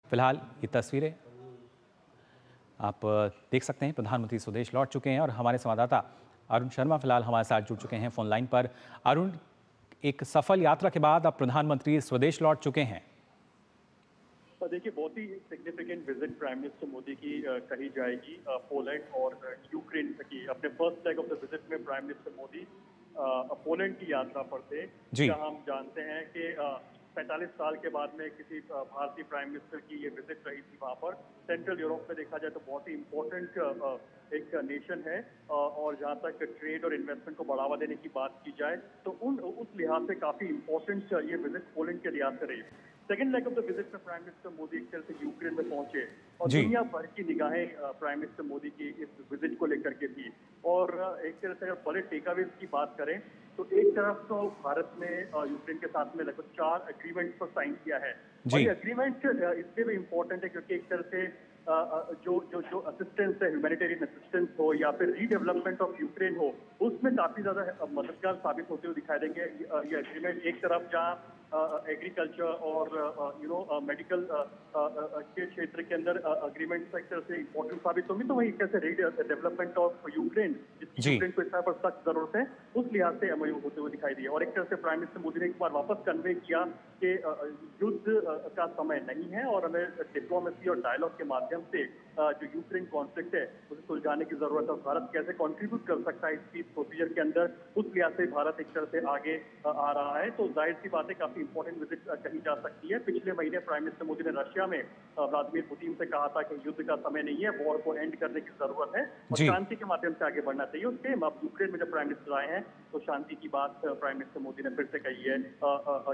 फिलहाल ये तस्वीरें आप देख सकते हैं। प्रधानमंत्री स्वदेश लौट चुके हैं और हमारे संवाददाता अरुण शर्मा फिलहाल हमारे साथ जुड़ चुके हैं फोन लाइन पर। अरुण, एक सफल यात्रा के बाद अब प्रधानमंत्री स्वदेश लौट चुके हैं। देखिए, बहुत ही significant visit prime minister Modi की कही जाएगी पोलैंड और यूक्रेन की। अपने first leg of the visit में प्राइम मिनिस्टर मोदी पोलैंड की यात्रा पर थे, जहां हम जानते हैं कि 45 साल के बाद में किसी भारतीय प्राइम मिनिस्टर की ये विजिट रही थी वहां पर। सेंट्रल यूरोप में देखा जाए तो बहुत ही इम्पोर्टेंट एक नेशन है, और जहां तक ट्रेड और इन्वेस्टमेंट को बढ़ावा देने की बात की जाए तो उस लिहाज से काफी इम्पोर्टेंट ये विजिट पोलैंड के लिहाज से रही। Second leg of the visit में प्राइम मिनिस्टर मोदी एक तरह से यूक्रेन में पहुंचे और दुनिया भर की निगाहें प्राइम मिनिस्टर मोदी की इस विजिट को लेकर के थी। और एक तरह से अगर बड़े टेकअवेज की बात करें तो एक तरफ तो भारत ने यूक्रेन के साथ में लगभग 4 एग्रीमेंट्स पर साइन किया है। और ये एग्रीमेंट इसलिए भी इम्पोर्टेंट है क्योंकि एक तरह से जो असिस्टेंस है, ह्यूमैनिटेरियन असिस्टेंस हो या फिर रीडेवलपमेंट ऑफ यूक्रेन हो, उसमें काफी ज्यादा मददगार साबित होते हुए दिखाई देंगे। ये एग्रीमेंट एक तरफ जहाँ एग्रीकल्चर और मेडिकल के क्षेत्र के अंदर अग्रीमेंट सेक्टर से इंपॉर्टेंट साबित होंगे, तो वही कैसे डेवलपमेंट ऑफ यूक्रेन, जिसकी यूक्रेन को इस तरह पर सख्त जरूरत है, उस लिहाज से एमओयू होते हुए दिखाई दिया। और एक तरह से प्राइम मिनिस्टर मोदी ने एक बार वापस कन्वे किया कि युद्ध का समय नहीं है और हमें डिप्लोमेसी और डायलॉग के माध्यम से जो यूक्रेन कॉन्फ्लिक्ट है उसे सुलझाने की जरूरत है। भारत कैसे कंट्रीब्यूट कर सकता है इस पीस प्रोसीजर के अंदर, उस लिहाज से भारत एक तरह से आगे आ रहा है। तो जाहिर सी बात है काफी इंपॉर्टेंट विजिट कही जा सकती है। पिछले महीने प्राइम मिनिस्टर मोदी ने रशिया में व्लादिमीर पुतिन से कहा था कि युद्ध का समय नहीं है, वॉर को एंड करने की जरूरत है और शांति के माध्यम से आगे बढ़ना चाहिए। उसके अब यूक्रेन में जब प्राइम मिनिस्टर आए हैं तो शांति की बात प्राइम मिनिस्टर मोदी ने फिर से कही है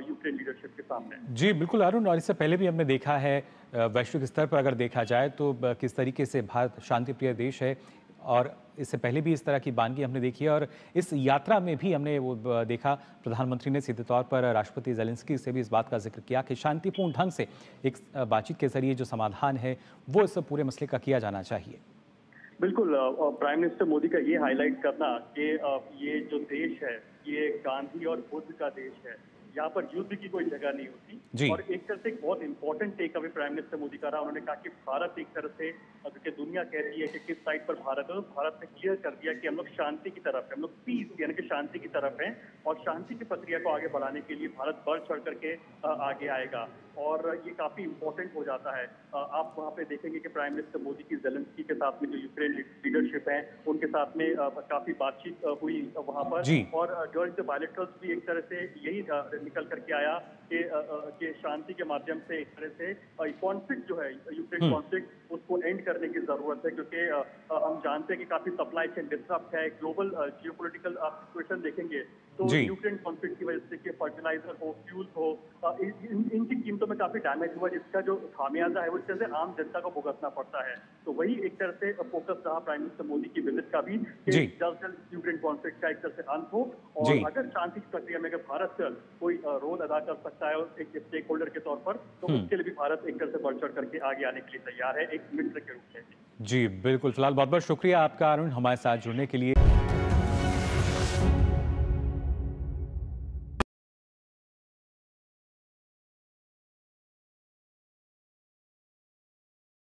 यूक्रेन लीडरशिप के सामने। जी बिल्कुल अरुण, और इससे पहले भी हमने देखा है वैश्विक स्तर पर अगर देखा जाए तो किस तरीके से भारत शांति प्रिय देश है, और इससे पहले भी इस तरह की बानगी हमने देखी है। और इस यात्रा में भी हमने वो देखा, प्रधानमंत्री ने सीधे तौर पर राष्ट्रपति ज़ेलेंस्की से भी इस बात का जिक्र किया कि शांतिपूर्ण ढंग से एक बातचीत के जरिए जो समाधान है वो इस पूरे मसले का किया जाना चाहिए। बिल्कुल, प्राइम मिनिस्टर मोदी का ये हाईलाइट करना कि ये जो देश है ये गांधी और बुद्ध का देश है, यहाँ पर युद्ध की कोई जगह नहीं होती। और एक तरह से एक बहुत important take away prime minister Modi का रहा। उन्होंने कहा कि भारत एक तरह से, क्योंकि दुनिया कहती है कि किस साइड पर भारत है, तो भारत ने क्लियर कर दिया कि हम लोग शांति की तरफ है, हम लोग पीस यानी कि शांति की तरफ है और शांति की प्रक्रिया को आगे बढ़ाने के लिए भारत बढ़ चढ़ करके आगे आएगा। और ये काफी इंपॉर्टेंट हो जाता है। आप वहाँ पे देखेंगे कि प्राइम मिनिस्टर मोदी की ज़ेलेंस्की के साथ में जो यूक्रेन लीडरशिप है उनके साथ में काफी बातचीत हुई वहाँ पर। और ड्यूरिंग द बायलैटरल्स भी एक तरह से यही निकल करके आया कि शांति के माध्यम से एक तरह से कॉन्फ्लिक्ट जो है यूक्रेन कॉन्फ्लिक्ट उसको एंड करने की जरूरत है, क्योंकि हम जानते हैं कि काफी सप्लाई चेन डिस्टर्ब है। ग्लोबल जियोपॉलिटिकल सिचुएशन देखेंगे तो यूक्रेन कॉन्फ्लिक्ट की वजह से फर्टिलाइजर हो, फ्यूल हो, इनकी कीमतों में काफी डैमेज हुआ, जिसका जो खामियाजा है वो इस तरह से आम जनता को भुगतना पड़ता है। तो वही एक तरह से फोकस रहा प्राइम मिनिस्टर मोदी की विजिट का भी कि जल्द से जल्द यूक्रेन कॉन्फ्लिक्ट का एक तरह से अंत हो। और अगर शांति की प्रक्रिया में अगर भारत कोई रोल अदा कर सकता है एक स्टेक होल्डर के तौर पर, तो उसके लिए भी भारत एक तरह से बढ़ चढ़ करके आगे आने के लिए तैयार है एक मित्र के रूप में। जी बिल्कुल, फिलहाल बहुत बहुत शुक्रिया आपका अरुण हमारे साथ जुड़ने के लिए।